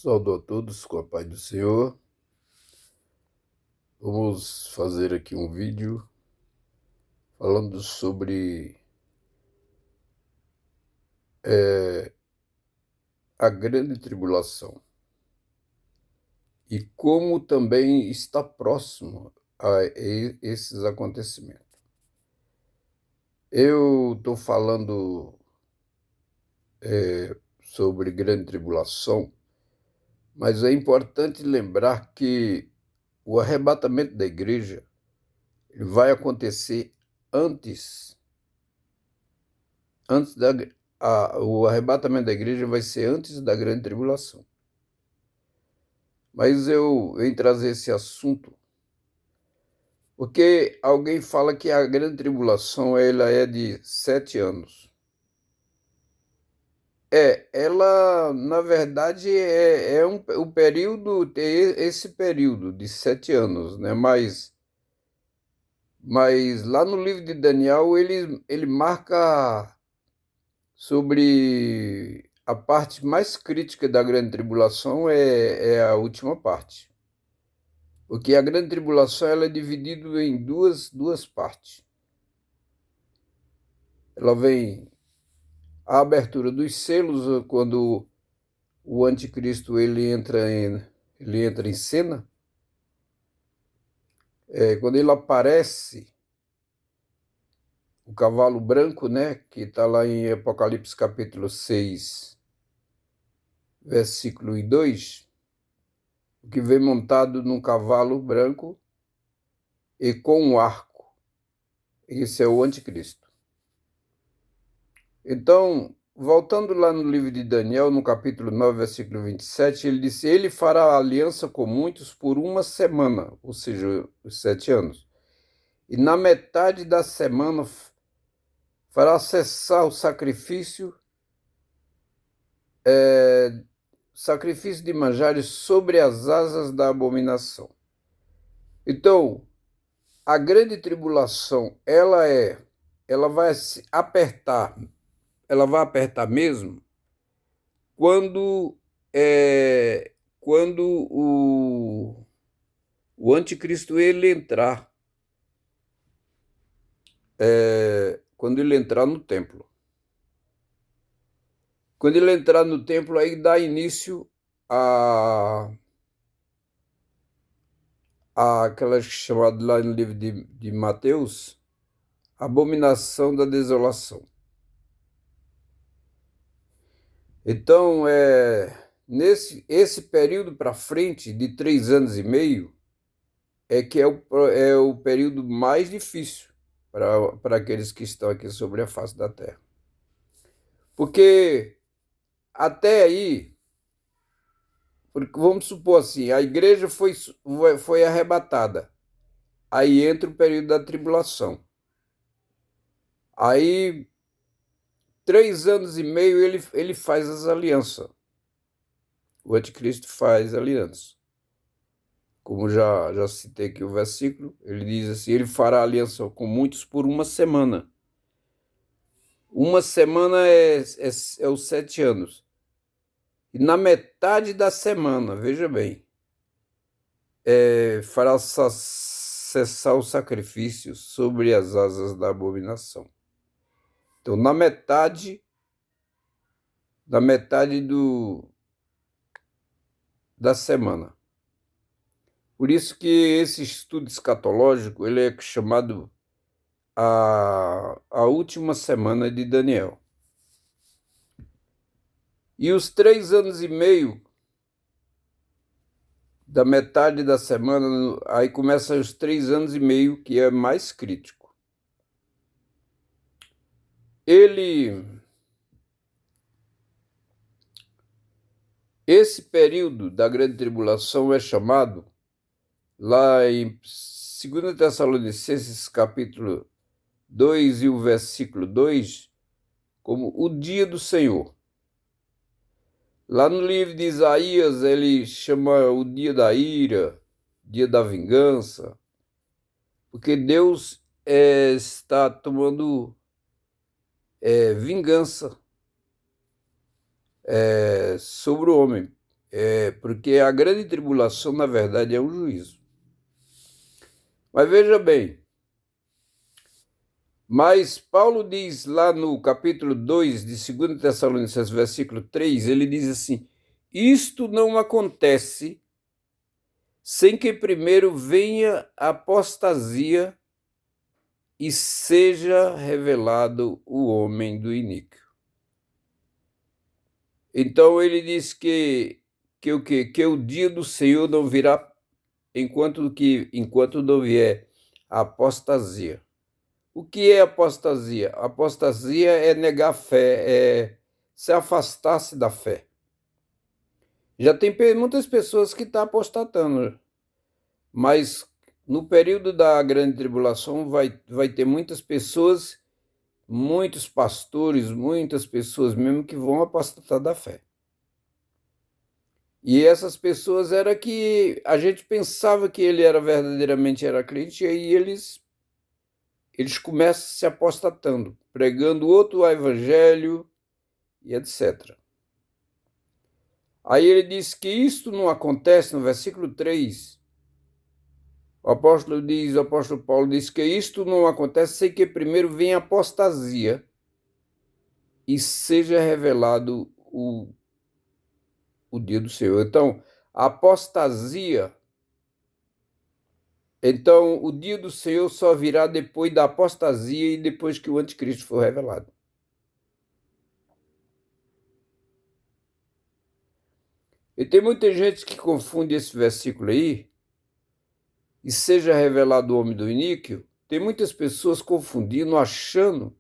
Saúdo a todos com a paz do Senhor. Vamos fazer aqui um vídeo falando sobre a grande tribulação e como também está próximo a esses acontecimentos. Eu estou falando sobre grande tribulação, mas é importante lembrar que o arrebatamento da igreja ele vai acontecer antes o arrebatamento da igreja vai ser antes da grande tribulação. Mas eu venho trazer esse assunto porque alguém fala que a grande tribulação ela é de 7 anos. Ela, na verdade, o período, tem esse período de 7 anos, né? Mas lá no livro de Daniel, ele marca sobre a parte mais crítica da grande tribulação é a última parte. Porque a grande tribulação ela é dividida em duas partes. Ela vem a abertura dos selos, quando o anticristo ele entra em cena. Quando ele aparece, o cavalo branco, né, que está lá em Apocalipse capítulo 6, versículo 2, que vem montado num cavalo branco e com um arco. Esse é o anticristo. Então, voltando lá no livro de Daniel, no capítulo 9, versículo 27, ele disse: ele fará aliança com muitos por uma semana, ou seja, os 7 anos. E na metade da semana fará cessar o sacrifício de manjares sobre as asas da abominação. Então, a grande tribulação, ela vai se apertar, ela vai apertar mesmo quando o anticristo ele entrar, quando ele entrar no templo. Quando ele entrar no templo, aí dá início aquela chamada lá no livro de Mateus, abominação da desolação. Então, esse período para frente, de 3 anos e meio, que é o período mais difícil para aqueles que estão aqui sobre a face da terra. Porque até aí, vamos supor assim, a igreja foi arrebatada. Aí entra o período da tribulação. Aí, 3 anos e meio, ele faz as alianças. O anticristo faz aliança. Como já citei aqui o versículo, ele diz assim: ele fará aliança com muitos por uma semana. Uma semana é os 7 anos. E na metade da semana, veja bem, fará cessar o sacrifício sobre as asas da abominação. Então, na metade da semana. Por isso que esse estudo escatológico ele é chamado a última semana de Daniel. E os 3 anos e meio da metade da semana, aí começam os 3 anos e meio, que é mais crítico. Esse período da grande tribulação é chamado, lá em 2 Tessalonicenses, capítulo 2 e o versículo 2, como o dia do Senhor. Lá no livro de Isaías, ele chama o dia da ira, dia da vingança, porque Deus está tomando vingança sobre o homem. porque a grande tribulação, na verdade, é um juízo. Mas veja bem, mas Paulo diz lá no capítulo 2 de 2 Tessalonicenses, versículo 3, ele diz assim: isto não acontece sem que primeiro venha a apostasia e seja revelado o homem do iníquo. Então ele diz que o dia do Senhor não virá enquanto não vier a apostasia. O que é apostasia? Apostasia é negar a fé, é se afastar-se da fé. Já tem muitas pessoas que estão apostatando, mas no período da grande tribulação vai ter muitas pessoas, muitos pastores, muitas pessoas mesmo que vão apostatar da fé. E essas pessoas era que a gente pensava que ele era verdadeiramente crente, e aí eles começam se apostatando, pregando outro evangelho e etc. Aí ele diz que isto não acontece no versículo 3. O apóstolo Paulo diz que isto não acontece sem que primeiro venha a apostasia e seja revelado o dia do Senhor. Então, a apostasia, então o dia do Senhor só virá depois da apostasia e depois que o anticristo for revelado. E tem muita gente que confunde esse versículo aí, e seja revelado o homem do iníquo. Tem muitas pessoas confundindo, achando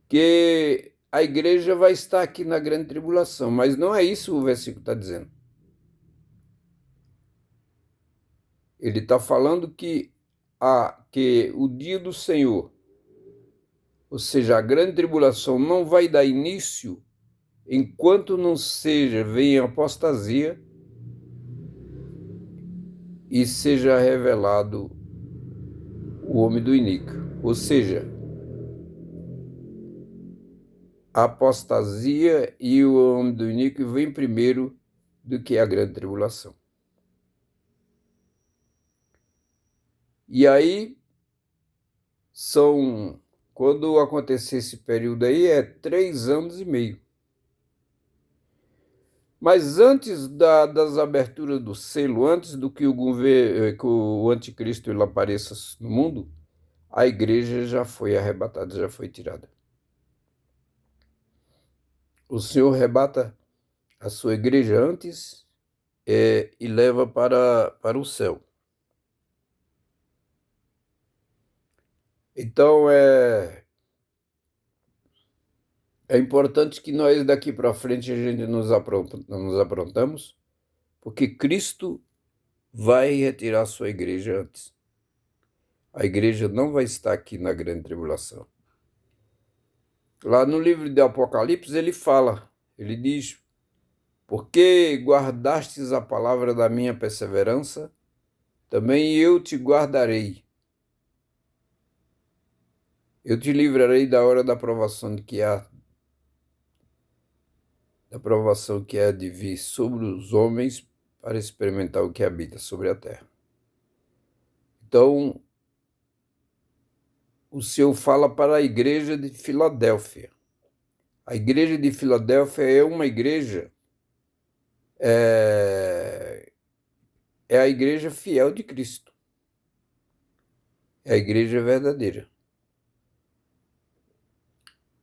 que a igreja vai estar aqui na grande tribulação, mas não é isso o versículo está dizendo. Ele está falando que o dia do Senhor, ou seja, a grande tribulação, não vai dar início enquanto não venha a apostasia e seja revelado o homem do iníquo. Ou seja, a apostasia e o homem do iníquo vem primeiro do que a grande tribulação. E aí, quando acontecer esse período aí, é 3 anos e meio. Mas antes das aberturas do selo, antes do que que o anticristo ele apareça no mundo, a igreja já foi arrebatada, já foi tirada. O Senhor arrebata a sua igreja antes e leva para o céu. Então, é importante que nós daqui para frente a gente nos aprontamos, porque Cristo vai retirar a sua igreja antes. A igreja não vai estar aqui na grande tribulação. Lá no livro de Apocalipse ele diz, porque guardastes a palavra da minha perseverança, também eu te guardarei. Eu te livrarei da hora da provação que há de vir sobre os homens para experimentar o que habita sobre a terra. Então, o Senhor fala para a igreja de Filadélfia. A igreja de Filadélfia é uma igreja, é a igreja fiel de Cristo. É a igreja verdadeira.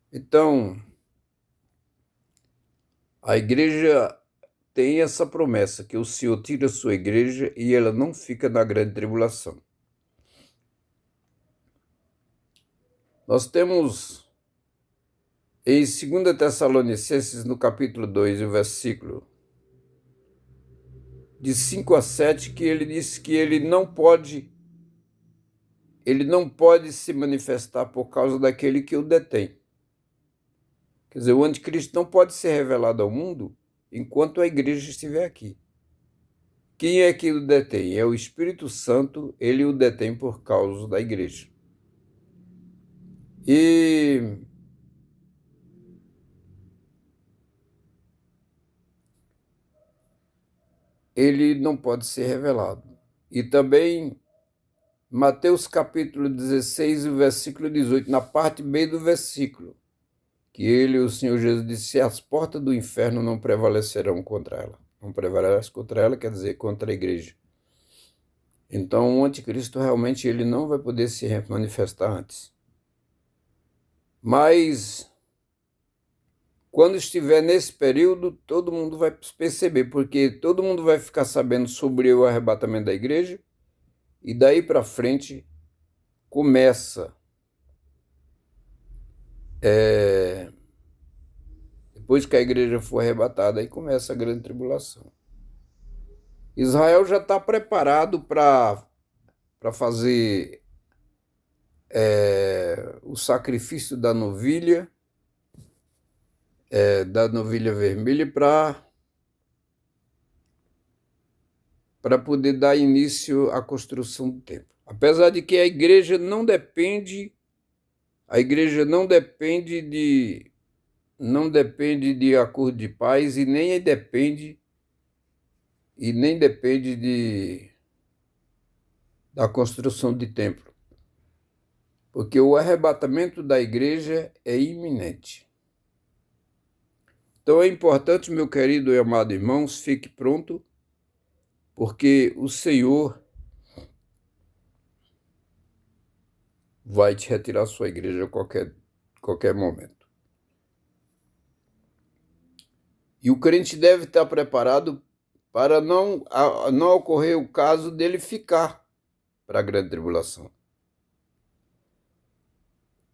Então, a igreja tem essa promessa, que o Senhor tira a sua igreja e ela não fica na grande tribulação. Nós temos em 2 Tessalonicenses, no capítulo 2, o versículo de 5 a 7, que ele diz que ele não pode se manifestar por causa daquele que o detém. Quer dizer, o anticristo não pode ser revelado ao mundo enquanto a igreja estiver aqui. Quem é que o detém? É o Espírito Santo, ele o detém por causa da igreja. E ele não pode ser revelado. E também Mateus capítulo 16, o versículo 18, na parte B do versículo, que ele, o Senhor Jesus, disse: as portas do inferno não prevalecerão contra ela. Não prevalece contra ela, quer dizer, contra a igreja. Então, o anticristo realmente ele não vai poder se manifestar antes. Mas, quando estiver nesse período, todo mundo vai perceber, porque todo mundo vai ficar sabendo sobre o arrebatamento da igreja, e daí para frente começa depois que a igreja for arrebatada, aí começa a grande tribulação. Israel já está preparado para fazer o sacrifício da novilha vermelha para poder dar início à construção do templo. Apesar de que a igreja não depende de acordo de paz e nem depende da construção de templo, porque o arrebatamento da igreja é iminente. Então é importante, meu querido e amado irmãos, fique pronto, porque o Senhor vai te retirar sua igreja a qualquer momento. E o crente deve estar preparado para não ocorrer o caso dele ficar para a grande tribulação.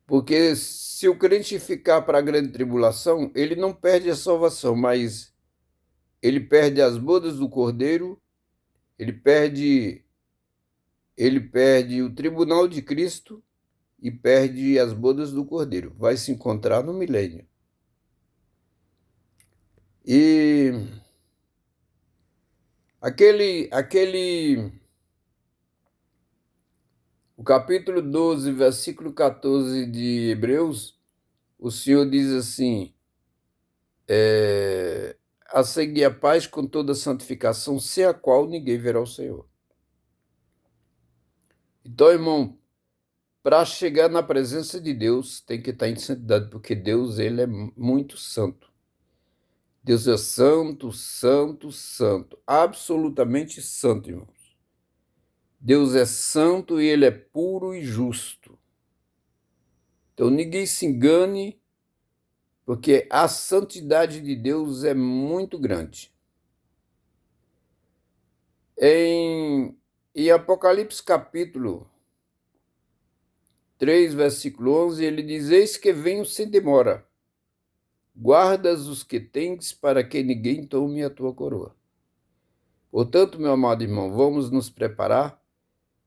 Porque se o crente ficar para a grande tribulação, ele não perde a salvação, mas ele perde as bodas do Cordeiro, ele perde o tribunal de Cristo e perde as bodas do Cordeiro. Vai se encontrar no milênio. E o capítulo 12, versículo 14 de Hebreus, o Senhor diz assim: a seguir a paz com toda santificação, sem a qual ninguém verá o Senhor. Então, irmão, para chegar na presença de Deus, tem que estar em santidade, porque Deus, ele é muito santo. Deus é santo, santo, santo, absolutamente santo, irmãos. Deus é santo e ele é puro e justo. Então, ninguém se engane, porque a santidade de Deus é muito grande. Em Apocalipse capítulo 3, versículo 11, ele diz: eis que venho sem demora, guardas os que tens, para que ninguém tome a tua coroa. Portanto, meu amado irmão, vamos nos preparar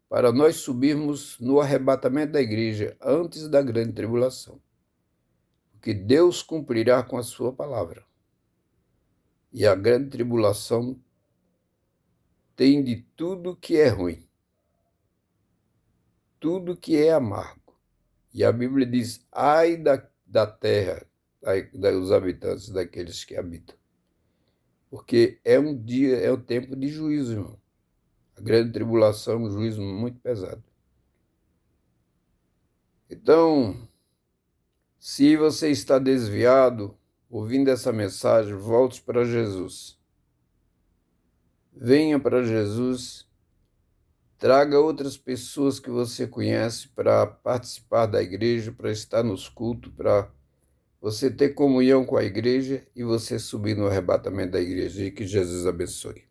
para nós subirmos no arrebatamento da igreja antes da grande tribulação, porque Deus cumprirá com a sua palavra. E a grande tribulação tem de tudo que é ruim, tudo que é amargo. E a Bíblia diz: ai da terra, dos habitantes, daqueles que habitam. Porque é o tempo de juízo, irmão. A grande tribulação é um juízo muito pesado. Então, se você está desviado, ouvindo essa mensagem, volte para Jesus. Venha para Jesus, traga outras pessoas que você conhece para participar da igreja, para estar nos cultos, para você ter comunhão com a igreja e você subir no arrebatamento da igreja. E que Jesus abençoe.